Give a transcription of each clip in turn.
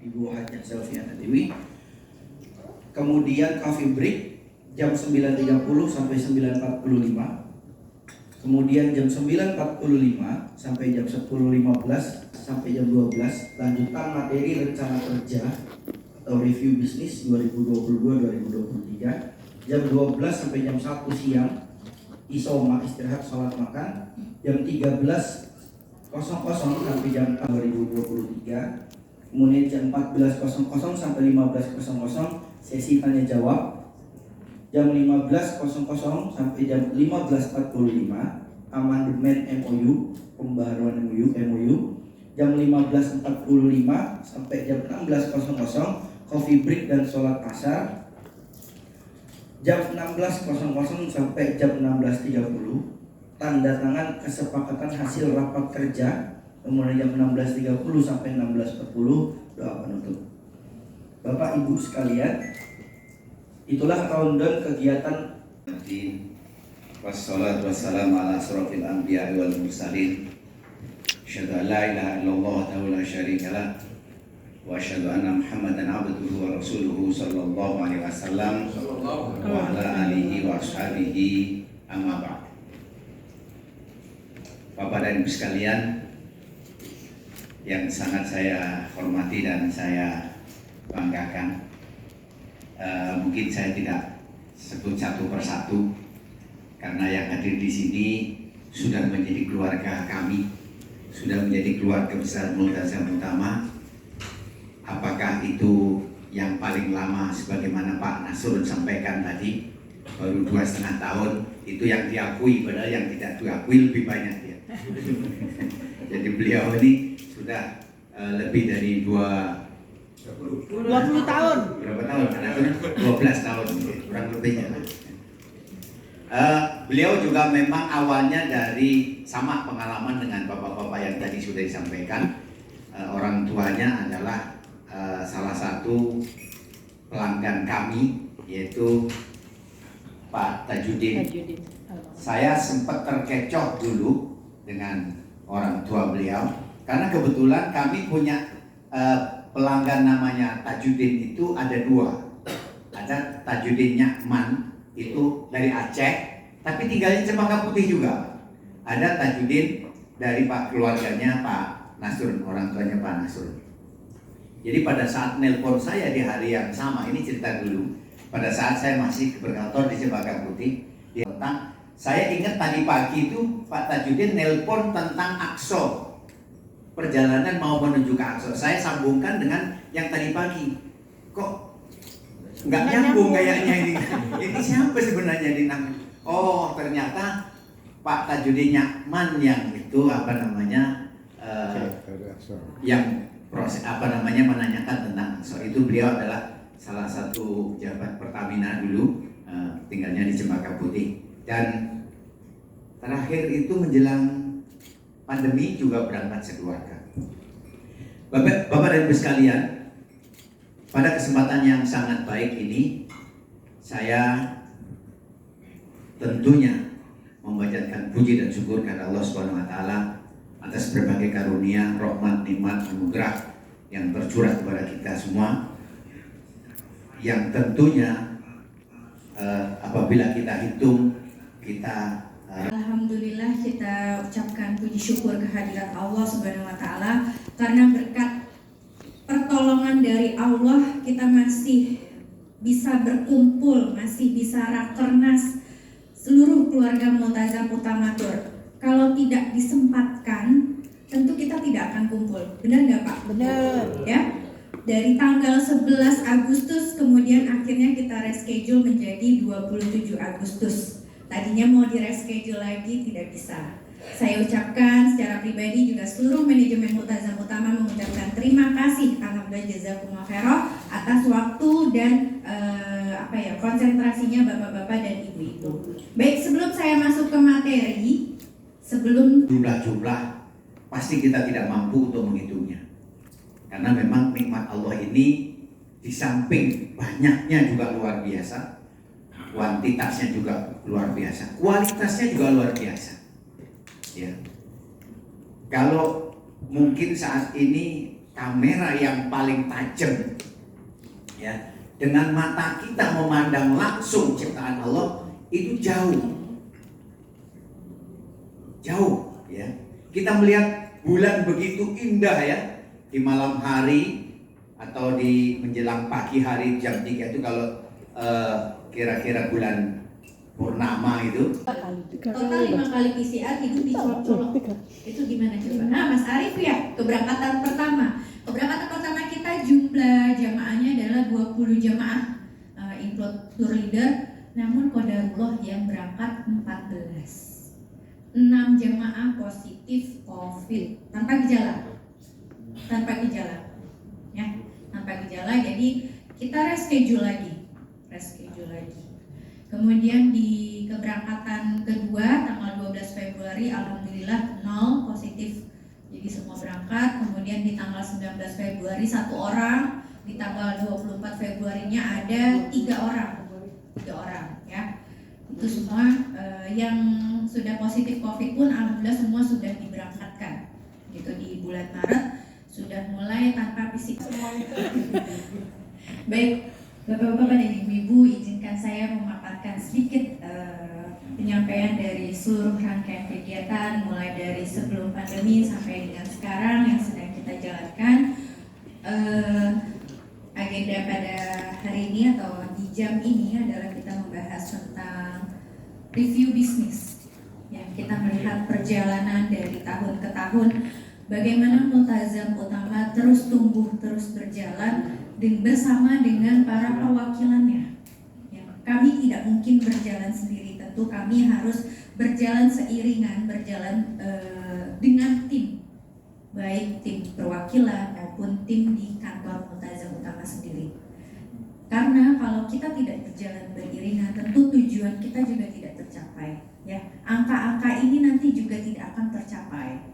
Ibu Hajah Selviana Dewi. Kemudian coffee break jam 9.30 sampai 9.45. Kemudian jam 9.45 sampai jam 10.15 sampai jam 12 lanjutan materi rencana kerja atau review bisnis 2022-2023. Jam 12 sampai jam 1 siang isoma, istirahat sholat makan. Jam 13.00 sampai jam 2023. Kemudian jam 14.00 sampai 15.00 sesi tanya jawab. Jam 15.00 sampai jam 15.45 amandemen MOU, pembaharuan MOU. Jam 15.45 sampai jam 16.00 coffee break dan sholat asar. Jam 16.00 sampai jam 16.30 tanda tangan kesepakatan hasil rapat kerja. Kemudian jam 16.30 sampai 16.40 doa penutup. Bapak Ibu sekalian, itulah rundown kegiatan. Wassalatu wassalamu ala asrofil anbiya wal mursalin. Asyhadu an la ilaha illallah wa la syarika lah. Wa asyhadu anna Muhammadan abduhu wa rasuluhu sallallahu alaihi wasallam wa ala alihi wa ashabihi amma ba'd. Bapak dan Ibu sekalian yang sangat saya hormati dan saya banggakan, mungkin saya tidak sebut satu persatu karena yang hadir di sini sudah menjadi keluarga kami, sudah menjadi keluarga besar Multazam Utama. Apakah itu yang paling lama sebagaimana Pak Nasrun sampaikan tadi, baru 2,5 tahun, itu yang diakui, padahal yang tidak diakui lebih banyak ya. Jadi beliau ini sudah lebih dari 20 tahun. Berapa tahun? 12 tahun kurang lebihnya. Beliau juga memang awalnya dari sama pengalaman dengan bapak-bapak yang tadi sudah disampaikan. Orang tuanya adalah salah satu pelanggan kami, yaitu Pak Tajudin. Saya sempat terkecoh dulu dengan orang tua beliau karena kebetulan kami punya pelanggan namanya Tajudin. Itu ada dua, ada Tajudin Nyakman itu dari Aceh tapi tinggalnya Cempaka Putih juga. Ada Tajudin dari Pak keluarganya Pak Nasrun, orang tuanya Pak Nasrun. Jadi pada saat nelpon saya di hari yang sama, ini cerita dulu, pada saat saya masih berkantor di Cempaka Putih, saya ingat tadi pagi itu Pak Tajudin nelpon tentang Aqsa, perjalanan mau menuju ke Aqsa. Saya sambungkan dengan yang tadi pagi. Kok nggak nyambung kayaknya ini? Ini siapa sebenarnya di nama? Oh, ternyata Pak Tajudin Nyakman yang itu yang proses menanyakan tentang Aqsa. Itu beliau adalah salah satu pejabat Pertamina dulu, tinggalnya di Cempaka Putih. Dan terakhir itu menjelang pandemi juga berangkat sekeluarga. Bapak dan Ibu sekalian, pada kesempatan yang sangat baik ini, saya tentunya memanjatkan puji dan syukur kepada Allah Subhanahu wa taala atas berbagai karunia, rahmat, nikmat, anugerah yang tercurah kepada kita semua. Yang tentunya apabila kita hitung, Alhamdulillah, kita ucapkan puji syukur kehadirat Allah Subhanahu wa taala karena berkat pertolongan dari Allah kita masih bisa berkumpul, masih bisa rakernas seluruh keluarga Multazam Utama Tur. Kalau tidak disempatkan, tentu kita tidak akan kumpul. Benar nggak Pak? Benar. Ya. Dari tanggal 11 Agustus kemudian akhirnya kita reschedule menjadi 27 Agustus. Tadinya mau di reschedule lagi, tidak bisa. Saya ucapkan secara pribadi juga seluruh manajemen Multazam Utama mengucapkan terima kasih, alhamdulillah jazakumullah khairan atas waktu dan konsentrasinya bapak-bapak dan ibu-ibu. Baik, sebelum saya masuk ke materi, jumlah pasti kita tidak mampu untuk menghitungnya. Karena memang nikmat Allah ini di samping banyaknya juga luar biasa, kuantitasnya juga luar biasa, kualitasnya juga luar biasa. Ya. Kalau mungkin saat ini kamera yang paling tajam, ya, dengan mata kita memandang langsung ciptaan Allah itu jauh, ya. Kita melihat bulan begitu indah ya di malam hari atau di menjelang pagi hari jam 3 itu kalau kira-kira bulan purnama itu. Total 5 kali PCR hidup di Colok-Colok. Itu gimana coba? Nah, Mas Arief ya, keberangkatan pertama. Keberangkatan pertama kita jumlah jamaahnya adalah 20 jamaah, include tour leader. Namun qadarullah yang berangkat 14. 6 jamaah positif COVID tanpa gejala. Ya, tanpa gejala. Jadi kita reschedule lagi. Kemudian di keberangkatan kedua tanggal 12 Februari alhamdulillah 0 positif. Jadi semua berangkat. Kemudian di tanggal 19 Februari 1 orang, di tanggal 24 Februarinya ada 3 orang ya. Itu semua yang sudah positif COVID pun alhamdulillah semua sudah diberangkatkan. Gitu di bulan Maret sudah mulai tanpa fisik. Baik, Bapak-bapak dan Ibu-ibu, izinkan saya memaparkan sedikit penyampaian dari seluruh rangkaian kegiatan mulai dari sebelum pandemi sampai dengan sekarang yang sedang kita jalankan. Agenda pada hari ini atau di jam ini adalah kita membahas tentang review bisnis. Ya, kita melihat perjalanan dari tahun ke tahun, bagaimana Multazam Utama terus tumbuh, terus berjalan bersama dengan para perwakilannya. Ya, kami tidak mungkin berjalan sendiri, tentu kami harus berjalan seiringan, berjalan dengan tim, baik tim perwakilan maupun tim di kantor Multazam Utama sendiri. Karena kalau kita tidak berjalan beriringan, tentu tujuan kita juga tidak tercapai. Ya, angka-angka ini nanti juga tidak akan tercapai.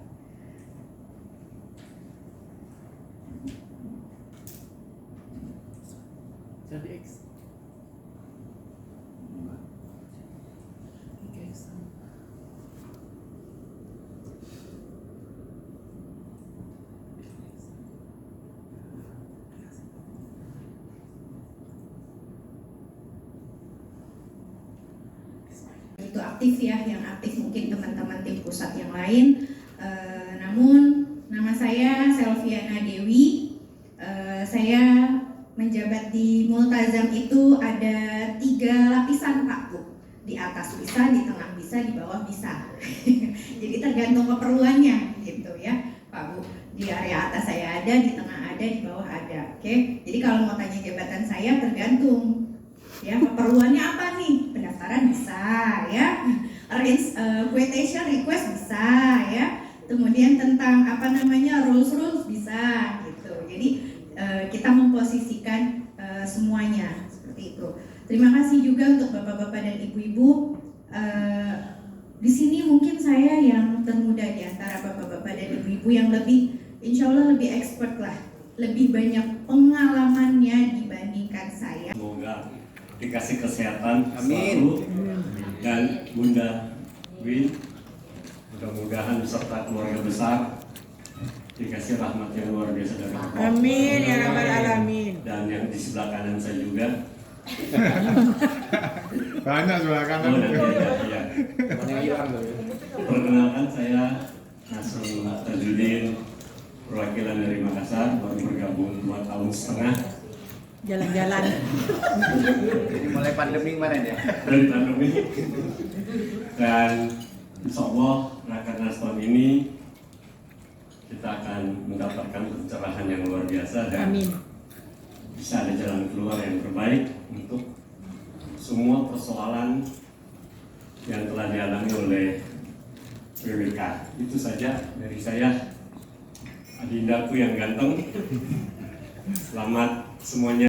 Itu aktif ya, yang aktif mungkin teman-teman tim pusat yang lain. Namun nama saya Selviana Dewi. Saya menjabat di Multazam itu ada 3 lapisan Pak Bu. Di atas bisa, di tengah bisa, di bawah bisa. Jadi tergantung keperluannya gitu ya Pak Bu. Di area atas saya ada, di tengah ada, di bawah ada. Oke. Jadi kalau mau tanya jabatan saya tergantung. Ya, keperluannya apa nih? Pendaftaran bisa ya, arrange quotation request bisa ya, kemudian tentang rules bisa gitu. Jadi kita memposisikan semuanya seperti itu. Terima kasih juga untuk bapak-bapak dan ibu-ibu. Di sini mungkin saya yang termuda di antara bapak-bapak dan ibu-ibu yang lebih, insya Allah lebih expert lah, lebih banyak pengalamannya dibandingkan saya. Semoga dikasih kesehatan Amin. selalu, dan Bunda Win mudah-mudahan beserta keluarga besar dikasih rahmat yang luar biasa dari Allah. Amin ya rabbal alamin. Dan yang di sebelah kanan saya juga. Banyak sebelah kanan. Oh, dan dia. Perkenalkan, saya Nasrul Tajudin, perwakilan dari Makassar, baru bergabung 2 tahun setengah. Jalan-jalan. Mulai pandemi kemarin ya. Dari pandemi. Dan insya Allah Rakernas tahun ini kita akan mendapatkan pencerahan yang luar biasa dan Amin. bisa ada jalan keluar yang terbaik untuk semua persoalan yang telah dialami oleh PWK. Itu saja dari saya, adindaku yang ganteng. Selamat semuanya.